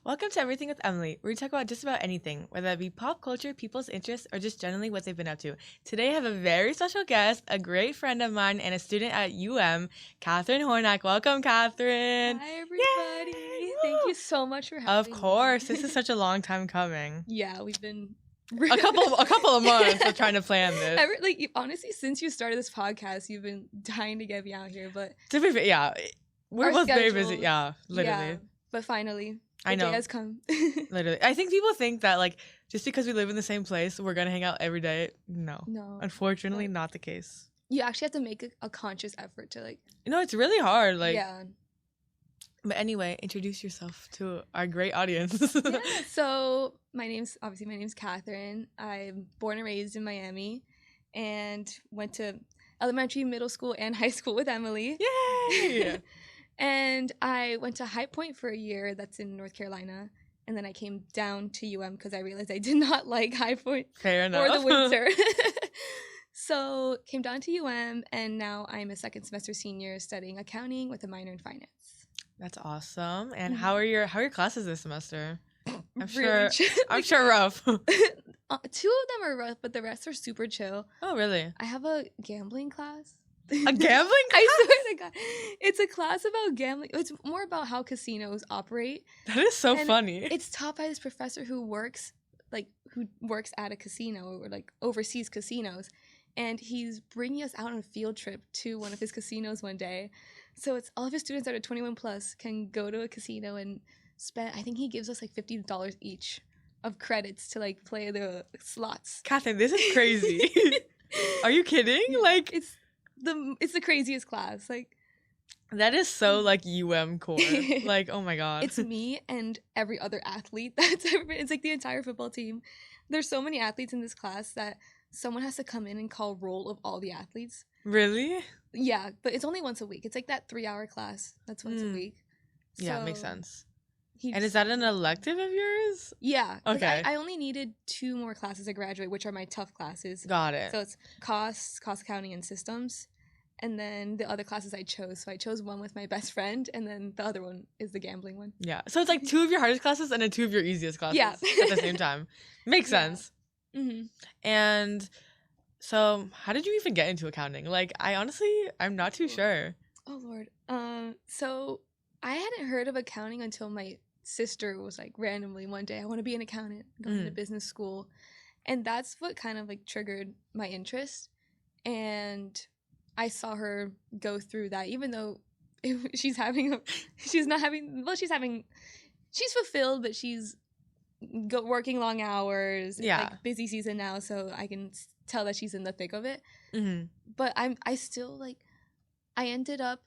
Welcome to Everything with Emily, where we talk about just about anything, whether that be pop culture, people's interests, or just generally what they've been up to. Today I have a very special guest, a great friend of mine, and a student at Catherine Hoynack. Welcome, Catherine. Hi, everybody. Yay! Thank Woo! you so much for having Of me. course, this is such a long time coming. Yeah, we've been a couple of months of trying to plan this. Honestly, since you started this podcast, you've been dying to get me out here, but To be fair, yeah, we're our both very busy. schedules- Yeah, literally. Yeah, but finally, I know. day has come. Literally. I think people think that, like, just because we live in the same place, we're going to hang out every day. No. Unfortunately, not the case. You actually have to make a conscious effort to, It's really hard. Yeah. But anyway, introduce yourself to our great audience. Yeah, so my name's Catherine. I'm born and raised in Miami and went to elementary, middle school, and high school with Emilie. Yay! And I went to High Point for a year. That's in North Carolina. And then I came down to UM because I realized I did not like High Point Fair enough. or the winter. So came down to UM, and now I'm a second semester senior studying accounting with a minor in finance. That's awesome. And how are your classes this semester? I'm Really sure rough. 2 of them are rough, but the rest are super chill. Oh, really? I have a gambling class. A gambling class? I swear to God. It's a class about gambling. It's more about how casinos operate. That is so And funny. It's taught by this professor who works at a casino or oversees casinos. And he's bringing us out on a field trip to one of his casinos one day. So it's all of his students that are 21 plus can go to a casino and spend, I think he gives us $50 each of credits to play the slots. Catherine, this is crazy. Are you kidding? It's the craziest class. That is so UM core. Oh my God. It's me and every other athlete that's ever been. It's the entire football team. There's so many athletes in this class that someone has to come in and call roll of all the athletes. Really? Yeah, but it's only once a week. It's that 3-hour class. That's once a week. Yeah, makes sense. And is that an elective of yours? Yeah. Okay. I only needed 2 more classes to graduate, which are my tough classes. Got it. So it's cost accounting, and systems. And then the other classes I chose. So I chose one with my best friend, and then the other one is the gambling one. Yeah. So it's 2 of your hardest classes and then 2 of your easiest classes at the same time. Makes sense. Mm-hmm. And so how did you even get into accounting? I'm not too sure. Oh, Lord. So I hadn't heard of accounting until my sister was randomly one day, I want to be an accountant, going to business school. And that's what kind of triggered my interest. And I saw her go through that, even though she's fulfilled, but she's working long hours. Yeah. Busy season now, so I can tell that she's in the thick of it. Mm-hmm. But I still I ended up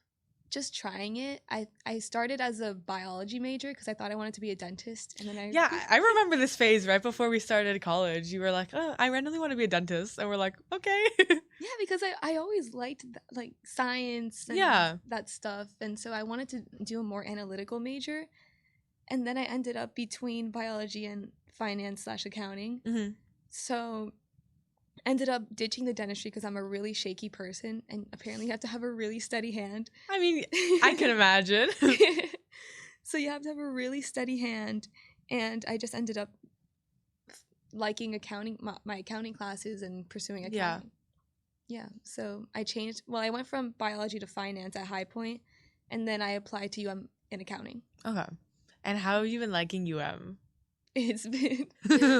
just trying it. I started as a biology major because I thought I wanted to be a dentist, and then I remember this phase right before we started college. You were like, "Oh, I randomly want to be a dentist," and we're like, "Okay." Yeah, because I always liked science and that stuff, and so I wanted to do a more analytical major, and then I ended up between biology and finance/accounting. Mm-hmm. So ended up ditching the dentistry because I'm a really shaky person, and apparently you have to have a really steady hand. I mean, I can imagine. So you have to have a really steady hand, and I just ended up liking accounting, my accounting classes, and pursuing accounting. Yeah. So I changed. Well, I went from biology to finance at High Point, and then I applied to UM in accounting. Okay. And how have you been liking UM? It's been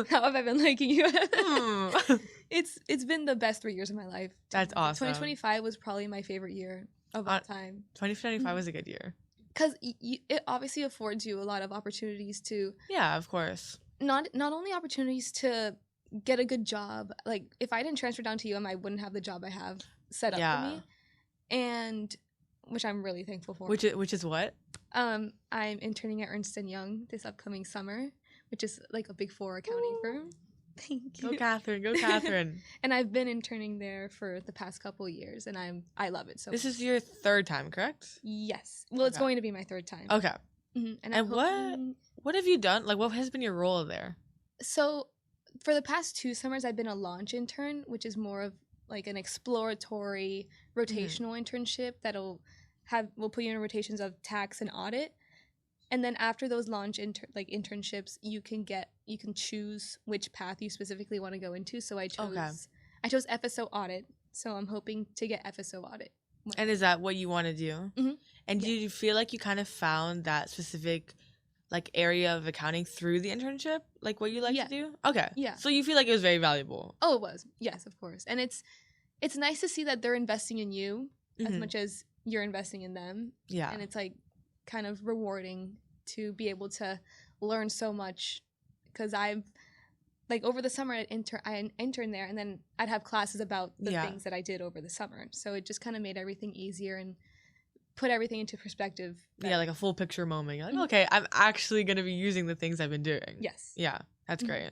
how have I been liking UM? It's been the best 3 years of my life. That's awesome. 2025 was probably my favorite year of all time. 2025 was a good year. Because it obviously affords you a lot of opportunities to... Yeah, of course. Not only opportunities to get a good job. If I didn't transfer down to UM, I wouldn't have the job I have set up for me. And... which I'm really thankful for. Which is what? I'm interning at Ernst & Young this upcoming summer, which is a Big 4 accounting firm. Thank you. Go Catherine, go Catherine. And I've been interning there for the past couple of years, and I love it so This much. is your 3rd time, correct? Yes. Well, it's going to be my 3rd time. Okay. Mm-hmm. And what have you done? What has been your role there? So, for the past 2 summers, I've been a launch intern, which is more of an exploratory rotational internship that'll will put you in rotations of tax and audit. And then after those launch internships, you can choose which path you specifically want to go into. So I chose FSO audit. So I'm hoping to get FSO audit. And is that what you want to do? Mm-hmm. And do you feel like you kind of found that specific like area of accounting through the internship, like what you like to do? Okay. Yeah. So you feel like it was very valuable. Oh, it was. Yes, of course. And it's nice to see that they're investing in you as much as you're investing in them. Yeah. And it's like kind of rewarding to be able to learn so much, because I've like over the summer I interned there, and then I'd have classes about the things that I did over the summer. So it just kind of made everything easier and put everything into perspective. Yeah, like a full picture moment. You're like, okay, I'm actually going to be using the things I've been doing. Yes. Yeah, that's great.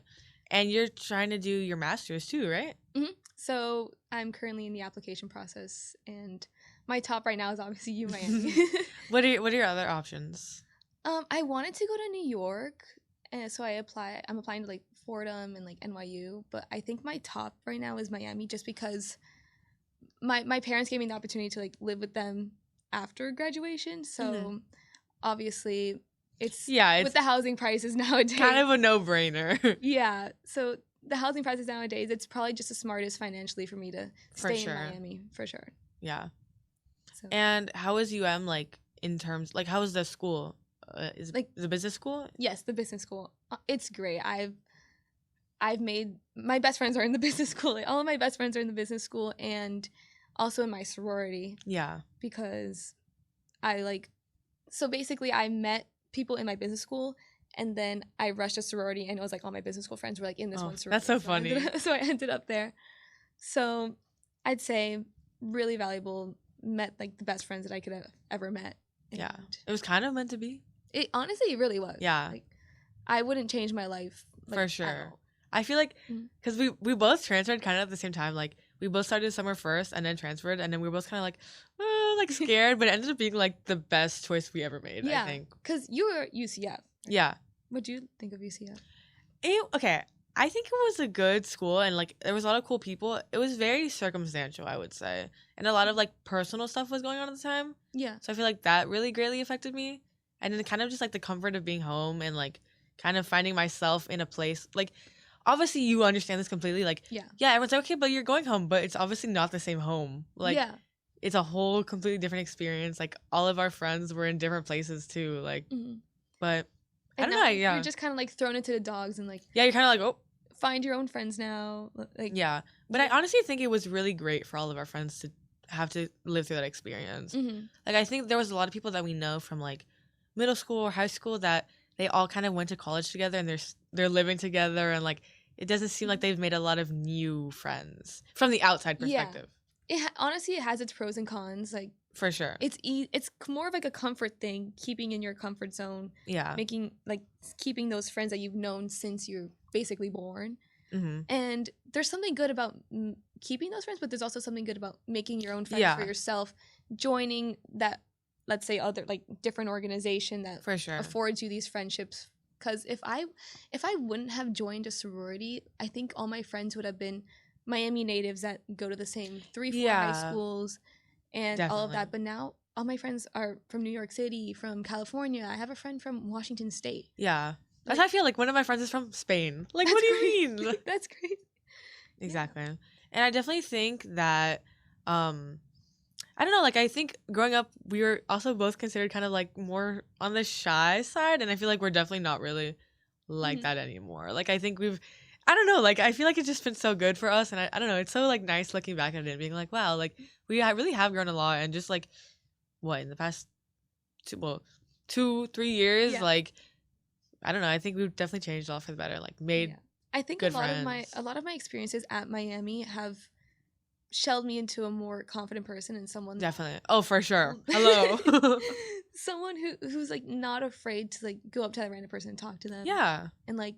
And you're trying to do your master's too, right? Mm-hmm. So I'm currently in the application process, and my top right now is obviously Miami. What are your other options? I wanted to go to New York, and so I'm applying to like Fordham and like NYU, but I think my top right now is Miami, just because my parents gave me the opportunity to like live with them after graduation. So obviously it's with the housing prices nowadays, kind of a no-brainer. Yeah. So the housing prices nowadays, it's probably just the smartest financially for me to stay in Miami, for sure. Yeah. So. And how is UM like in terms, like how is the school? Is it the business school? Yes, the business school. It's great. I've made, my best friends are in the business school. Like, all of my best friends are in the business school, and also in my sorority. Yeah. Because so basically I met people in my business school, and then I rushed a sorority, and it was like all my business school friends were like in this one sorority. That's so funny. So I ended up there. So I'd say really valuable. Met like the best friends that I could have ever met. Yeah. It was kind of meant to be. It honestly, it really was. Yeah. Like, I wouldn't change my life. Like, for sure. I feel like, because we both transferred kind of at the same time. Like, we both started summer first and then transferred. And then we were both kind of like, like scared. But it ended up being like the best choice we ever made, I think. Because you were UCF. Right? Yeah. What do you think of UCF? Okay. I think it was a good school, and like there was a lot of cool people. It was very circumstantial, I would say. And a lot of like personal stuff was going on at the time. Yeah. So I feel like that really greatly affected me. And then kind of just like the comfort of being home and like kind of finding myself in a place. Like, obviously you understand this completely. Like, yeah, everyone's like, okay, but you're going home. But it's obviously not the same home. Like, it's a whole completely different experience. Like, all of our friends were in different places too. Like, but I don't know. Yeah. You're just kind of like thrown into the dogs and like. Yeah, you're kind of like, oh. Find your own friends now. Like, yeah. But I honestly think it was really great for all of our friends to have to live through that experience. Like, I think there was a lot of people that we know from like middle school or high school that they all kind of went to college together, and they're living together, and like it doesn't seem like they've made a lot of new friends from the outside perspective. Yeah. Honestly, it has its pros and cons. Like, for sure. It's more of like a comfort thing, keeping in your comfort zone. Yeah. Keeping those friends that you've known since you're basically born. And there's something good about keeping those friends, but there's also something good about making your own friends for yourself, joining that, let's say, other like different organization that for sure affords you these friendships. Because if I wouldn't have joined a sorority, I think all my friends would have been Miami natives that go to the same 3-4 high schools and all of that. But now all my friends are from New York City, from California. I have a friend from Washington State. Yeah. That's how I feel. Like, one of my friends is from Spain. Like, what do you mean? That's great. Exactly. Yeah. And I definitely think that, I don't know, like, I think growing up, we were also both considered kind of, like, more on the shy side. And I feel like we're definitely not really like that anymore. Like, I think I don't know, like, I feel like it's just been so good for us. And I don't know, it's so, like, nice looking back at it and being like, wow, like, we really have grown a lot. And just, like, in the past 2-3 years, like, I don't know. I think we've definitely changed a lot for the better. Like, made I think good a lot friends. of my experiences at Miami have shelled me into a more confident person and someone. Definitely. Oh, for sure. Hello. Someone who's like not afraid to like go up to that random person and talk to them. Yeah. And like,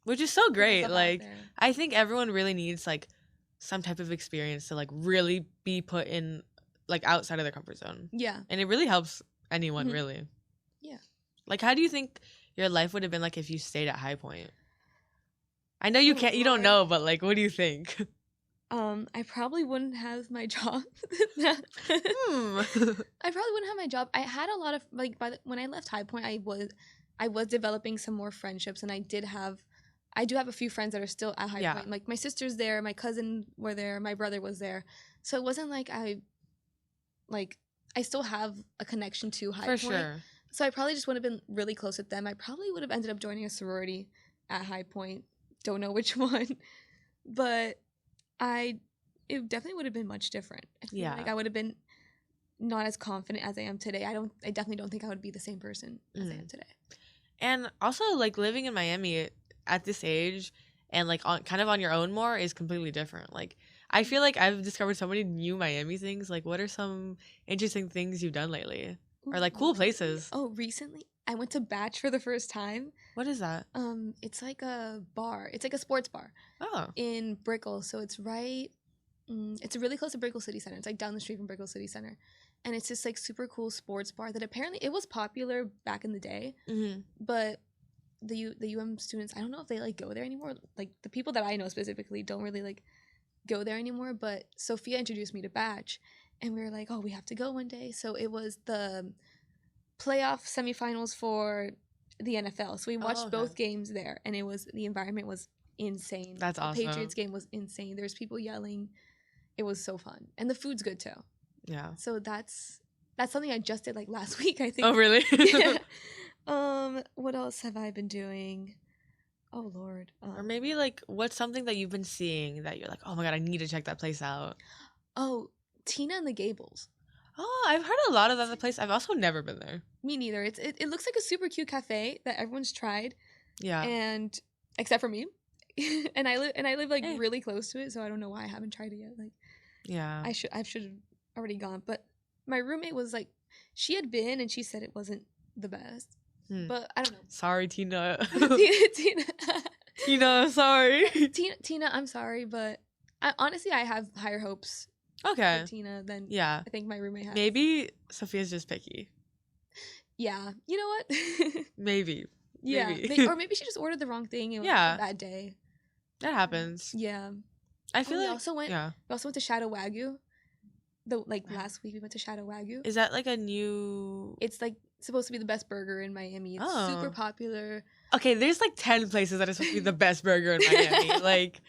which is so great. Like, I think everyone really needs like some type of experience to like really be put in like outside of their comfort zone. Yeah. And it really helps anyone, really. Yeah. Like, how do you think your life would have been like if you stayed at High Point? I know you don't know, but like, what do you think? I probably wouldn't have my job. Hmm. I probably wouldn't have my job. I had a lot of like when I left High Point, I was developing some more friendships, and I do have a few friends that are still at High Point. Like my sister's there, my cousin were there, my brother was there. So it wasn't like I still have a connection to High Point. For sure. So I probably just would have been really close with them. I probably would have ended up joining a sorority at High Point. Don't know which one, but it definitely would have been much different. I feel like I would have been not as confident as I am today. I definitely don't think I would be the same person as I am today. And also, like, living in Miami at this age and, like, kind of on your own more is completely different. Like, I feel like I've discovered so many new Miami things. Like, what are some interesting things you've done lately? Or, like, cool places? Oh, recently? I went to Batch for the first time. What is that? It's like a bar. It's like a sports bar. Oh. In Brickell. So it's right... it's really close to Brickell City Center. It's, like, down the street from Brickell City Center. And it's this, like, super cool sports bar that apparently... It was popular back in the day. Mm-hmm. But the UM students, I don't know if they, like, go there anymore. Like, the people that I know specifically don't really, like, go there anymore. But Sophia introduced me to Batch. And we were like, oh, we have to go one day. So it was the playoff semifinals for the NFL. So we watched both games there. And the environment was insane. That's awesome. The Patriots game was insane. There's people yelling. It was so fun. And the food's good, too. Yeah. So that's something I just did, like, last week, I think. Oh, really? Yeah. What else have I been doing? Oh, Lord. Or maybe, like, what's something that you've been seeing that you're like, oh, my God, I need to check that place out? Oh, Tina and the Gables. Oh, I've heard a lot of that place. I've also never been there. Me neither. It looks like a super cute cafe that everyone's tried. Yeah. And except for me. and I live like really close to it, so I don't know why I haven't tried it yet. Like, yeah. I should have already gone. But my roommate was like, she had been and she said it wasn't the best. But I don't know. Sorry, Tina. Tina. Tina, sorry. Tina, I'm sorry, but honestly, I have higher hopes. Okay. For Tina than I think my roommate has. Maybe Sophia's just picky. Yeah. You know what? Maybe. Yeah. Maybe. Or maybe she just ordered the wrong thing. It was a bad day. That happens. Yeah. I feel like we also went to Shadow Wagyu. Last week we went to Shadow Wagyu. Is that like a new... It's like supposed to be the best burger in Miami. It's super popular. Okay, there's like 10 places that are supposed to be the best burger in Miami. Like...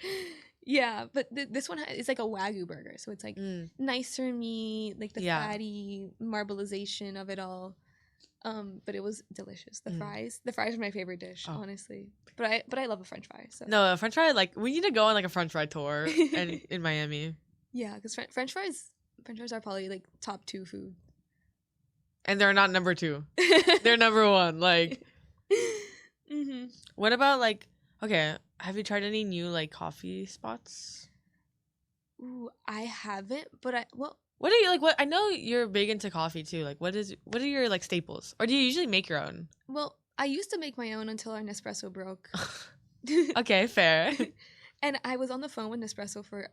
Yeah, but this one is like a Wagyu burger. So it's like nicer meat, like the fatty marbleization of it all. But it was delicious. The fries are my favorite dish, honestly. But I love a French fry. So no, a French fry, like we need to go on like a French fry tour in Miami. Yeah, because French fries are probably like top 2 food. And they're not number 2. They're number 1. Like, What about like? Okay, have you tried any new like coffee spots? Ooh, I haven't, but what are you like? What I know you're big into coffee too. Like, what are your like staples, or do you usually make your own? Well, I used to make my own until our Nespresso broke. Okay, fair. And I was on the phone with Nespresso for,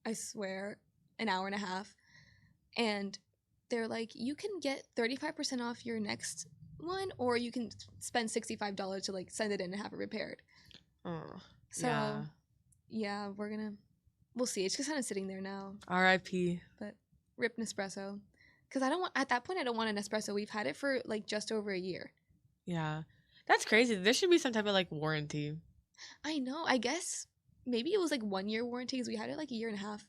I swear, an hour and a half, and they're like, you can get 35% off your next one, or you can spend $65 to like send it in and have it repaired. Oh, so yeah, we'll see. It's just kind of sitting there now. R.I.P. But rip Nespresso, because at that point I don't want an espresso. We've had it for like just over a year. Yeah, that's crazy. There should be some type of like warranty. I know. I guess maybe it was like 1 year warranty because we had it like a year and a half.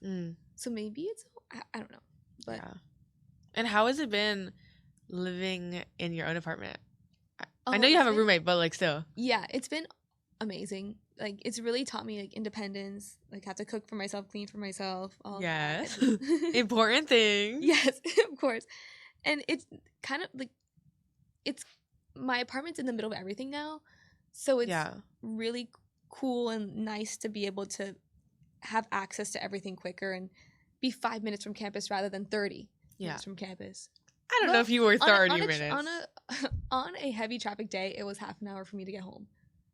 So maybe it's I don't know. But yeah. And how has it been living in your own apartment? I know you have a roommate, but like still. Yeah, it's been amazing. Like, it's really taught me like independence. Like, have to cook for myself, clean for myself. All yes. Important thing. Yes, of course. And it's kind of like, my apartment's in the middle of everything now. So it's really cool and nice to be able to have access to everything quicker and be 5 minutes from campus rather than 30 minutes from campus. I don't know if you were 30 minutes. On a heavy traffic day, it was half an hour for me to get home.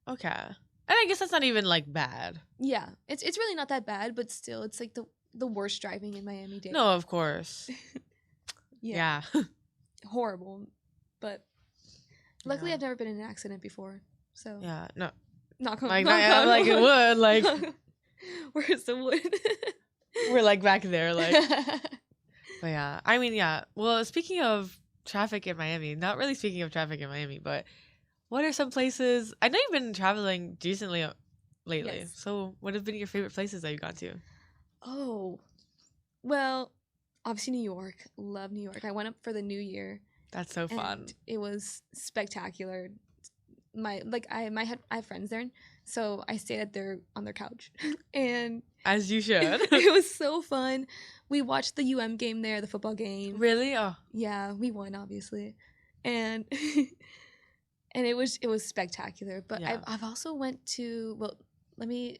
Okay. And I guess that's not even, like, bad. Yeah. It's really not that bad, but still, it's, like, the worst driving in Miami-Dade. No, of course. Yeah. Horrible. But luckily, I've never been in an accident before, so. Yeah, no. Knock on like, it would, like. Where's the wood? We're like back there, like. But yeah, I mean, yeah. Well, speaking of traffic in Miami, not really speaking of traffic in Miami, but what are some places? I know you've been traveling decently lately. Yes. So, what have been your favorite places that you've gone to? Oh, well, obviously New York. Love New York. I went up for the New Year. That's so fun. And it was spectacular. I have friends there, so I stayed on their couch, and As you should. it was so fun. We watched the UM game there, the football game. Really? Oh, Yeah, we won obviously, and and it was spectacular. But Yeah. I've also went to, well, let me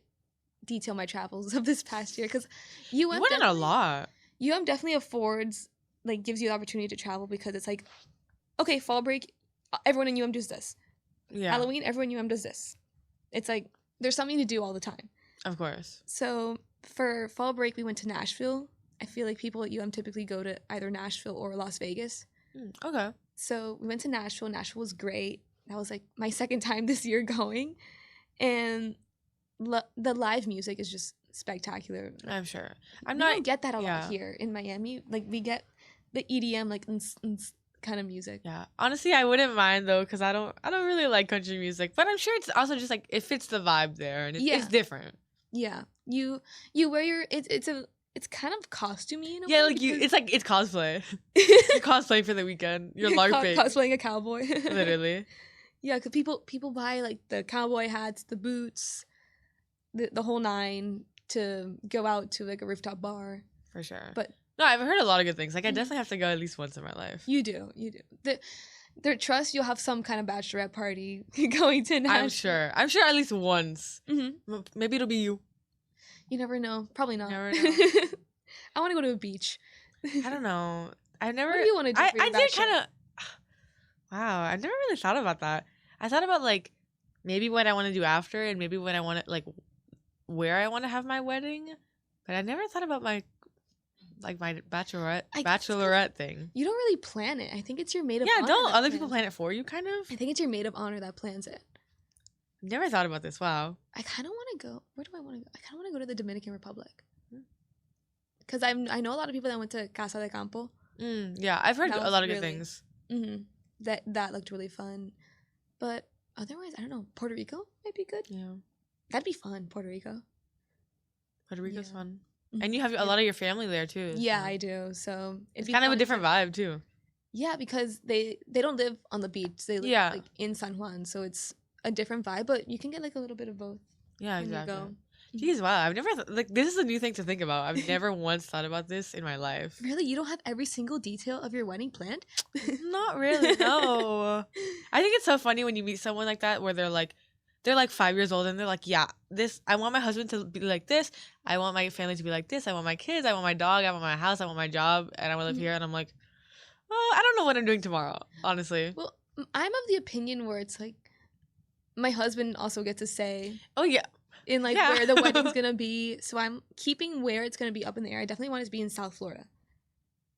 detail my travels of this past year, because you went on a lot. UM definitely affords, like, gives you the opportunity to travel, because it's like, okay, fall break, everyone in UM does this. Yeah, Halloween, everyone in UM does this. It's like there's something to do all the time. of course. So for fall break, we went to Nashville. I feel like people at UM typically go to either Nashville or Las Vegas. Okay. So we went to Nashville. Nashville was great. That was like my second time this year going. And the live music is just spectacular. I'm sure. We I'm don't not. get that a yeah. lot here in Miami. Like, we get the EDM, like, kind of music. Yeah. Honestly, I wouldn't mind though, because I don't really like country music. But I'm sure it's also just like it fits the vibe there, and Yeah. it's different. Yeah. You wear your, it's kind of costumey in a Yeah, way, like because- it's cosplay. You're cosplaying for the weekend. You're LARPing. cosplaying a cowboy. Literally. Yeah, because people buy, like, the cowboy hats, the boots, the whole nine, to go out to, like, a rooftop bar. For sure. But- no, I've heard a lot of good things. Like, I Mhm. definitely have to go at least once in my life. You do. Their trust, you'll have some kind of bachelorette party going to Nashville. I'm sure at least once. Mm-hmm. Maybe it'll be you. You never know. Probably not. Never know. I want to go to a beach. I don't know. I've never. What do you want to do? For your I did bachelor? kind of. Wow, I've never really thought about that. I thought about, like, maybe what I want to do after, and maybe when I want to, like, where I want to have my wedding. But I never thought about my bachelorette I guess 'cause thing. You don't really plan it. I think it's your maid of Yeah, honor. don't that other people plans plan it for you? Kind of. I think it's your maid of honor that plans it. Never thought about this. Wow. I kind of want to go. Where do I want to go? I kind of want to go to the Dominican Republic. Hmm. Because I know a lot of people that went to Casa de Campo. Yeah, I've heard That a was lot of good really- things. Mm-hmm. That looked really fun. But otherwise, I don't know. Puerto Rico might be good. Yeah, That'd be fun, Puerto Rico. Puerto Rico's Yeah. fun, Mhm. and you have a lot of your family there too. Yeah, so. I do. So It's it'd be kind of a fun different to- vibe too. Yeah, because they don't live on the beach. They live, Yeah. like, in San Juan, so it's a different vibe. But you can get, like, a little bit of both Yeah, when exactly. you go. Jeez, wow! I've never like this is a new thing to think about. I've never once thought about this in my life. Really, you don't have every single detail of your wedding planned? Not really. No. I think it's so funny when you meet someone like that where they're like 5 years old and they're like, yeah, this I want my husband to be like this. I want my family to be like this. I want my kids. I want my dog. I want my house. I want my job. And I want to live Mhm. here. And I'm like, oh, I don't know what I'm doing tomorrow. Honestly. Well, I'm of the opinion where it's like my husband also gets to say Oh yeah. in, like, Yeah. where the wedding's gonna be. So I'm keeping where it's gonna be up in the air. I definitely want it to be in South Florida.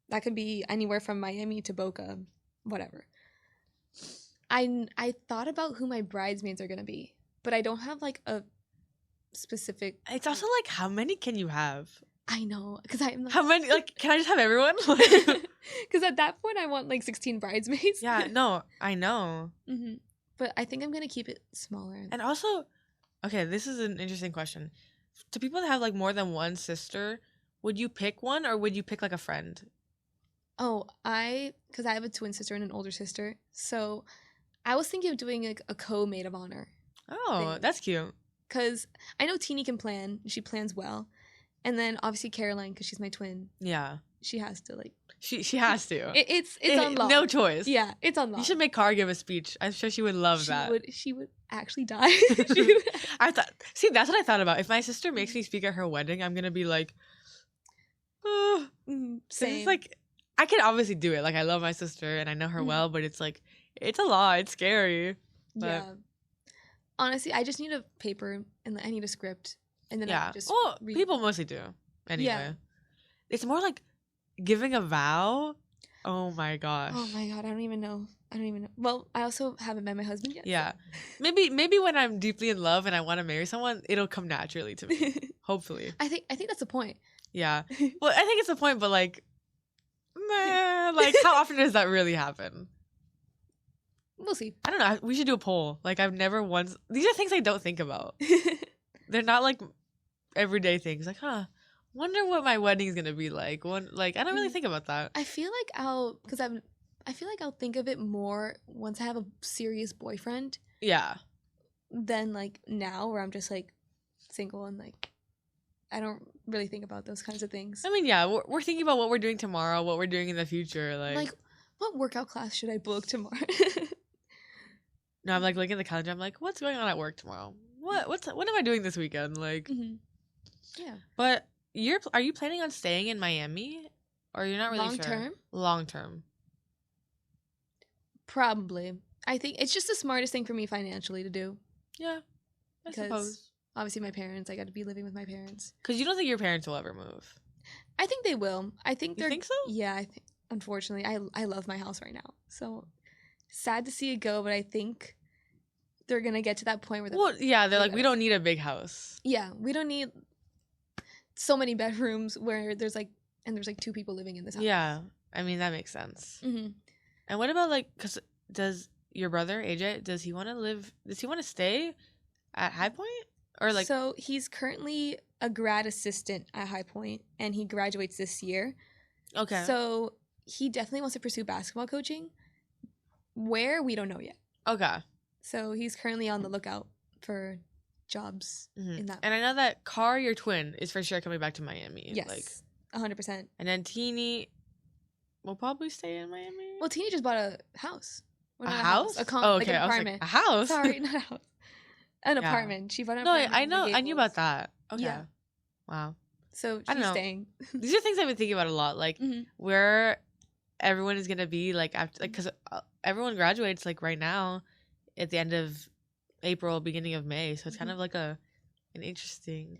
That could be anywhere from Miami to Boca, whatever. I thought about who my bridesmaids are gonna be, but I don't have, like, a specific. It's also like, how many can you have? I know, because I'm How many? Like, can I just have everyone? because at that point I want, like, 16 bridesmaids. Yeah. No, I know. Hmm. But I think I'm gonna keep it smaller. And also, okay, this is an interesting question. To people that have like more than one sister, would you pick one or would you pick like a friend? Oh, because I have a twin sister and an older sister, so I was thinking of doing, like, a co-maid of honor. Oh, Thing. that's cute. Because I know Teeny can plan. She plans well. And then obviously Caroline, because she's my twin, Yeah, she has to, like. she has to. It's on lock. No choice. Yeah, it's on lock. You should make Car give a speech. I'm sure she would love that. She would actually die. She would- I thought. See, that's what I thought about. If my sister makes me speak at her wedding, I'm gonna be like, oh. Same. It's like I can obviously do it. Like, I love my sister and I know her Mhm. well, but it's like it's a lot. It's scary. But yeah. Honestly, I just need a paper and I need a script, and then I yeah. can just Well, read. people mostly do. Anyway. Yeah. It's more like giving a vow. Oh my gosh. Oh my god, I don't even know. Well, I also haven't met my husband yet. Yeah. Maybe when I'm deeply in love and I want to marry someone, it'll come naturally to me. So. Hopefully. I think that's the point. Yeah. Well, I think it's the point, but like, meh, like how often does that really happen? We'll see. I don't know. We should do a poll. Like I've never once. These are things I don't think about. They're not like everyday things. Like, wonder what my wedding's gonna be like. Like I don't really think about that. I feel like I'll think of it more once I have a serious boyfriend. Yeah. Than like now, where I'm just like single and like I don't really think about those kinds of things. I mean, yeah, we're thinking about what we're doing tomorrow, what we're doing in the future, like what workout class should I book tomorrow? No, I'm like looking at the calendar. I'm like, what's going on at work tomorrow? What am I doing this weekend? Like, yeah. But are you planning on staying in Miami, or you're not really long sure? term? Long term. Probably. I think it's just the smartest thing for me financially to do. Yeah, I suppose. Obviously, my parents. I got to be living with my parents. Because you don't think your parents will ever move? I think they will. I think You think so? Yeah, I think. Unfortunately, I love my house right now. So sad to see it go, but I think they're gonna get to that point where they're like, we don't need a big house. Yeah, we don't need so many bedrooms where there's like 2 people living in this house. Yeah, I mean that makes sense. And what about like, because does your brother AJ, does he want to stay at High Point, or like? So he's currently a grad assistant at High Point, and he graduates this year. Okay. So he definitely wants to pursue basketball coaching. Where, we don't know yet. Okay. So he's currently on the lookout for jobs in that. And I know that Car, your twin, is for sure coming back to Miami. Yes, like 100%. And then Teeny will probably stay in Miami. Well, Teeny just bought a house. A house? Like okay. an apartment. I was like, a house? Sorry, not a house. An apartment. She bought an No, apartment. I knew about that. Okay. Yeah. Wow. So I don't she's know. staying. These are things I've been thinking about a lot. Like where everyone is gonna be like after, like, because everyone graduates like right now at the end of April, beginning of May. So it's kind of like an interesting.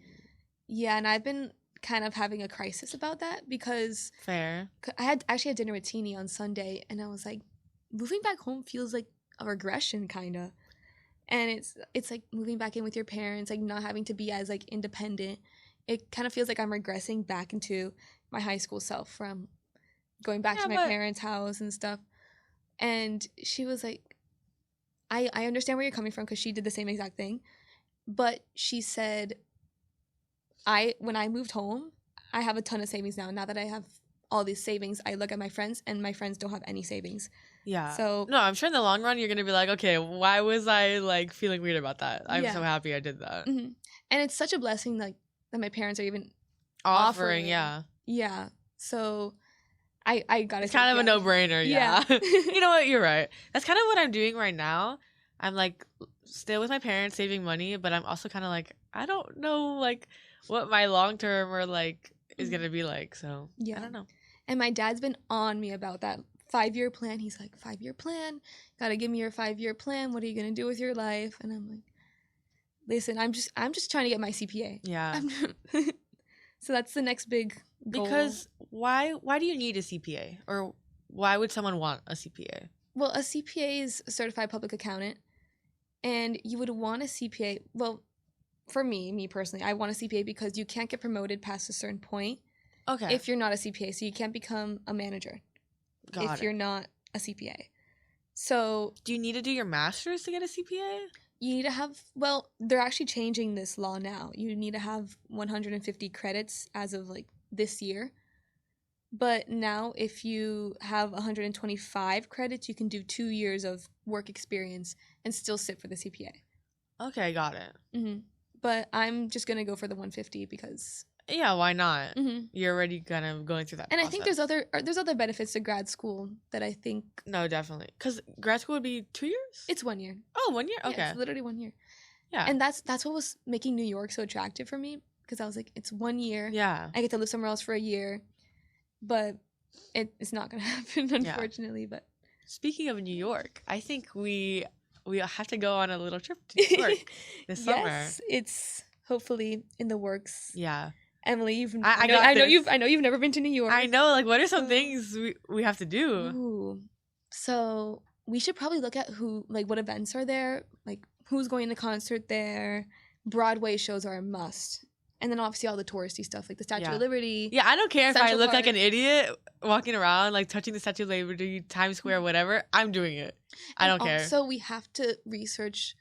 Yeah, and I've been kind of having a crisis about that because Fair. I actually had dinner with Teeny on Sunday, and I was like, moving back home feels like a regression, kind of. And it's like moving back in with your parents, like not having to be as like independent. It kind of feels like I'm regressing back into my high school self from going back to my parents' house and stuff. And she was like, I understand where you're coming from, because she did the same exact thing. But she said, when I moved home, I have a ton of savings now. Now that I have all these savings, I look at my friends, and my friends don't have any savings. Yeah. So no, I'm sure in the long run you're gonna be like, okay, why was I like feeling weird about that? I'm so happy I did that. And it's such a blessing, like, that my parents are even offering. Yeah. So I got it's kind of a no-brainer. Yeah. You know what? You're right. That's kind of what I'm doing right now. I'm like still with my parents, saving money, but I'm also kind of like, I don't know like what my long term or like is gonna be like. So I don't know. And my dad's been on me about that 5-year plan. He's like, 5-year plan? Gotta give me your 5-year plan. What are you gonna do with your life? And I'm like, listen, I'm just trying to get my CPA. Yeah. So that's the next big goal. Because why do you need a CPA? Or why would someone want a CPA? Well, a CPA is a certified public accountant. And you would want a CPA. Well, for me personally, I want a CPA because you can't get promoted past a certain point. Okay. If you're not a CPA. So you can't become a manager if you're not a CPA. So do you need to do your master's to get a CPA? You need to have, well, they're actually changing this law now. You need to have 150 credits as of like this year. But now if you have 125 credits, you can do 2 years of work experience and still sit for the CPA. Okay, got it. But I'm just going to go for the 150 because... Yeah, why not? You're already kind of going through that and process. I think there's other benefits to grad school that I think... No, definitely. Because grad school would be 2 years? It's 1 year. Oh, 1 year? Okay. Yeah, it's literally 1 year. Yeah. And that's what was making New York so attractive for me, because I was like, it's 1 year. Yeah. I get to live somewhere else for a year. But it's not going to happen, unfortunately. But speaking of New York, I think we have to go on a little trip to New York this summer. Yes, it's hopefully in the works. Yeah. Emily, I know you've never been to New York. I know. Like, what are some things we have to do? Ooh. So we should probably look at what events are there, like who's going to concert there. Broadway shows are a must, And then obviously all the touristy stuff, like the Statue Yeah. of Liberty. Yeah, I don't care if I Central look like Park. an idiot walking around, like touching the Statue of Liberty, Times Square, whatever. I'm doing it. I don't care. So we have to research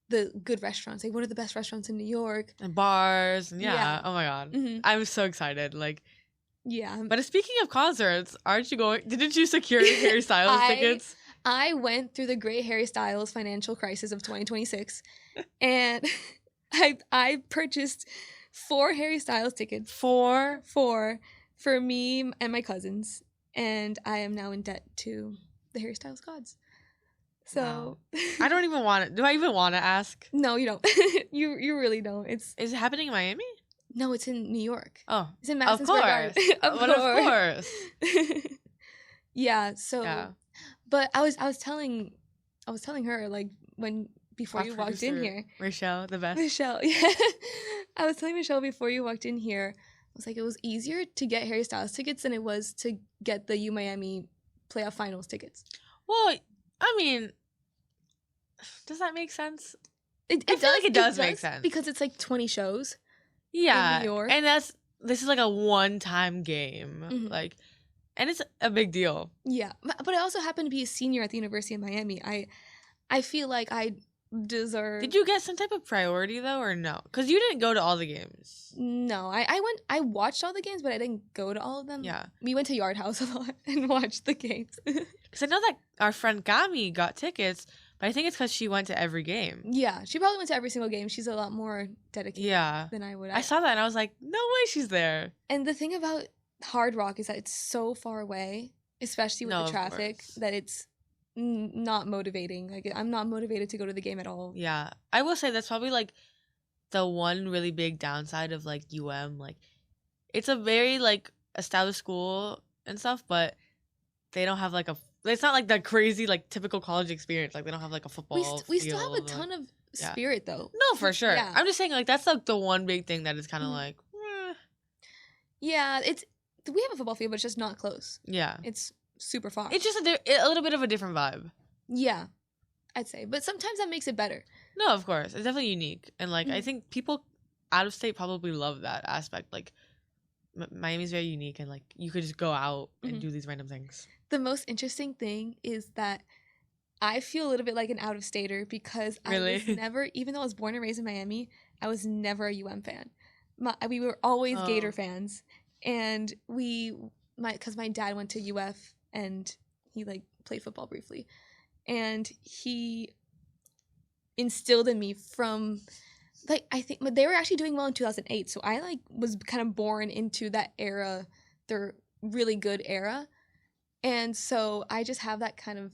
the good restaurants. Like, what are the best restaurants in New York? And bars. And Yeah. Oh my God. Mhm. I'm so excited. Like, Yeah. but speaking of concerts, aren't you going? Didn't you secure Harry Styles tickets? I went through the great Harry Styles financial crisis of 2026, and I purchased 4 Harry Styles tickets. 4 for me and my cousins, and I am now in debt to the Harry Styles gods. So I don't even want to. Do I even want to ask? No, you don't. you really don't. Is it happening in Miami? No, it's in New York. Oh, It's in of Madison Square course. Garden. Of course. Yeah. So, Yeah. but I was telling her, like, before you walked in here, Rochelle, the best. Michelle. Yeah. I was telling Michelle before you walked in here, I was like, it was easier to get Harry Styles tickets than it was to get the U Miami playoff finals tickets. Well, I mean, does that make sense? I feel like it does make sense. because it's like 20 shows. Yeah, New York. and this is like a one-time game, Mhm. like, and it's a big deal. Yeah, but I also happen to be a senior at the University of Miami. I feel like I deserve. Did you get some type of priority though, or no? Because you didn't go to all the games. No, I watched all the games, but I didn't go to all of them. Yeah, We went to Yard House a lot and watched the games. because I know that our friend Gami got tickets, but I think it's because she went to every game. Yeah, she probably went to every single game. She's a lot more dedicated Yeah, than I would. I saw that and I was like, no way, she's there. And the thing about Hard Rock is that it's so far away, especially with No, the of traffic, course. that it's not motivating. Like, I'm not motivated to go to the game at all. Yeah, I will say that's probably like the one really big downside of like like it's a very like established school and stuff, but they don't have like it's not like the crazy like typical college experience. Like they don't have like a football. We still have a field, ton of yeah. spirit though. No, for sure. Yeah. I'm just saying like that's like the one big thing that is kind of Mhm. like Yeah, we have a football field, but it's just not close. yeah. It's super far. It's just a little bit of a different vibe. Yeah, I'd say. But sometimes that makes it better. No, of course, it's definitely unique, and like I Mhm. think people out of state probably love that aspect. Like Miami's very unique, and like you could just go out and Mhm. do these random things. The most interesting thing is that I feel a little bit like an out-of-stater because I Really? was never, even though I was born and raised in Miami, I was never a UM fan. We were always Gator Oh. fans. And because my dad went to UF and he like played football briefly. And he instilled in me from, like, I think, but they were actually doing well in 2008. So I like was kind of born into that era, their really good era. And so I just have that kind of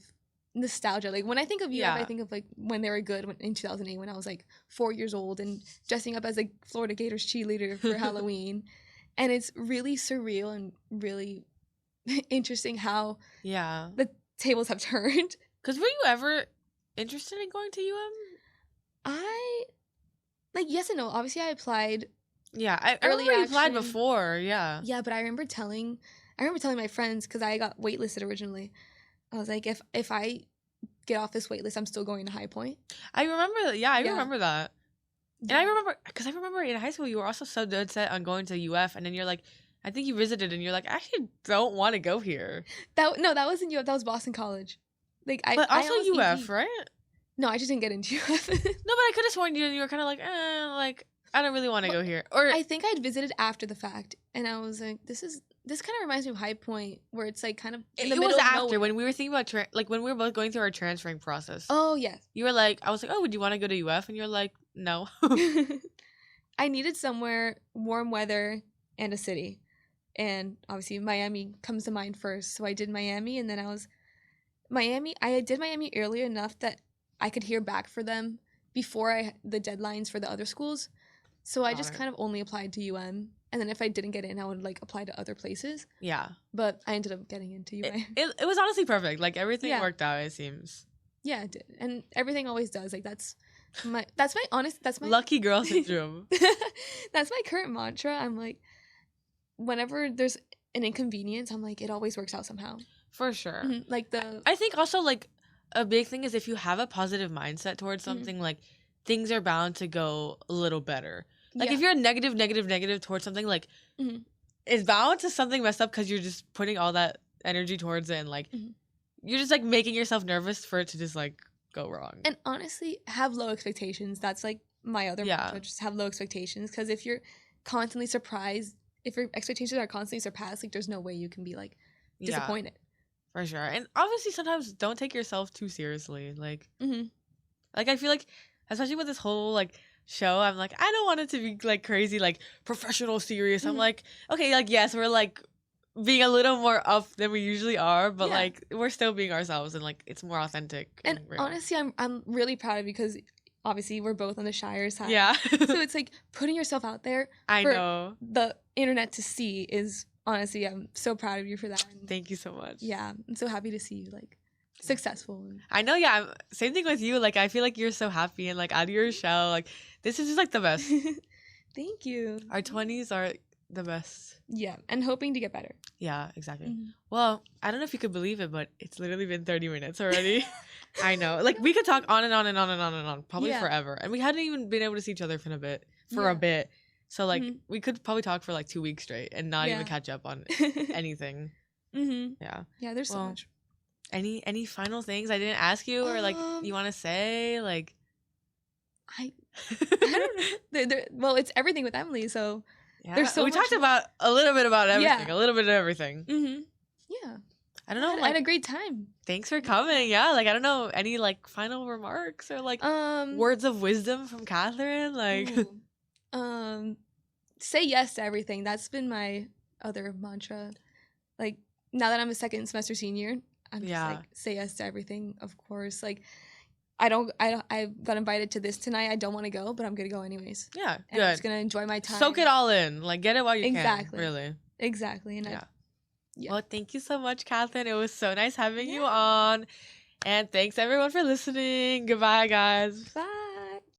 nostalgia. Like when I think of UF, Yeah. I think of like when they were good in 2008 when I was like 4 years old and dressing up as a Florida Gators cheerleader for Halloween. And it's really surreal and really interesting how Yeah. the tables have turned. Because were you ever interested in going to Yes and no. Obviously, I applied. Yeah, I Early remember you applied action. before. Yeah. Yeah, but I remember telling my friends because I got waitlisted originally. I was like, if I get off this waitlist, I'm still going to High Point. I remember that. Yeah, I Yeah. remember that. And I remember, because I remember in high school, you were also so dead set on going to UF. And then you're like, I think you visited and you're like, I actually don't want to go here. that wasn't UF. That was Boston College. Like But I also almost UF, EG. right? No, I just didn't get into UF. No, but I could have sworn you were kind of like, I don't really want to go here. Or I think I'd visited after the fact, and I was like, this kind of reminds me of High Point, where it's like kind of in the it middle was of after nowhere. when we were thinking about like when we were both going through our transferring process. Oh yes. You were like, I was like, oh, would you want to go to UF? And you're like, no. I needed somewhere warm weather and a city, and obviously Miami comes to mind first. So I did Miami, and then I did Miami early enough that I could hear back for them before the deadlines for the other schools. So I Got just it. kind of only applied to UM, and then if I didn't get in, I would like apply to other places. Yeah. But I ended up getting into UM. It was honestly perfect. Like everything Yeah. worked out, it seems. Yeah, it did, and everything always does. Like that's my Lucky girl syndrome. that's my current mantra. I'm like, whenever there's an inconvenience, I'm like, it always works out somehow. For sure. Mhm. Like the I think also like a big thing is if you have a positive mindset towards Mhm. something, like things are bound to go a little better. Like, if you're negative towards something, like, Mhm. it's bound to something messed up because you're just putting all that energy towards it, and, like, you're just, like, making yourself nervous for it to just, like, go wrong. And honestly, have low expectations. That's, like, my other mantra. Just have low expectations, because if you're constantly surprised, if your expectations are constantly surpassed, like, there's no way you can be, like, disappointed. For sure. And obviously sometimes don't take yourself too seriously. Like, Mm-hmm. like, I feel like, especially with this whole, like, show, I'm like, I don't want it to be, like, crazy, like, professional serious. I'm like, okay, like, yes, we're, like, being a little more up than we usually are, but like, we're still being ourselves, and, like, it's more authentic. And honestly, I'm really proud of you, because obviously we're both on the shyer side. Yeah. So it's like putting yourself out there for the internet to see is, honestly, I'm so proud of you for that. And thank you so much. Yeah, I'm so happy to see you, like, successful. I know, yeah. Same thing with you. Like, I feel like you're so happy and, like, out of your shell. Like, this is just, like, the best. Thank you. Our 20s are the best. Yeah, and hoping to get better. Yeah, exactly. Well, I don't know if you could believe it, but it's literally been 30 minutes already. I know. Like, we could talk on and on and on and on and on, probably forever. And we hadn't even been able to see each other for a bit. So, like, we could probably talk for, like, 2 weeks straight and not even catch up on anything. Yeah. Yeah, there's so much. Any final things I didn't ask you, or, like, you want to say? Like, I don't know. Well, it's everything with Emilie, so there's so much. We talked about a little bit about everything. A little bit of everything. Yeah. I don't know. I had a great time. Thanks for coming. Yeah, like, I don't know, any, like, final remarks or, like, words of wisdom from Catherine? Like, say yes to everything. That's been my other mantra. Like, now that I'm a second semester senior, I'm just like, say yes to everything. Of course, like, I got invited to this tonight. I don't want to go, but I'm gonna go anyways. Yeah, and I'm just gonna enjoy my time. Soak it all in. Like, get it while you can. Really. Exactly. And well, thank you so much, Catherine. It was so nice having you on. And thanks, everyone, for listening. Goodbye, guys. Bye.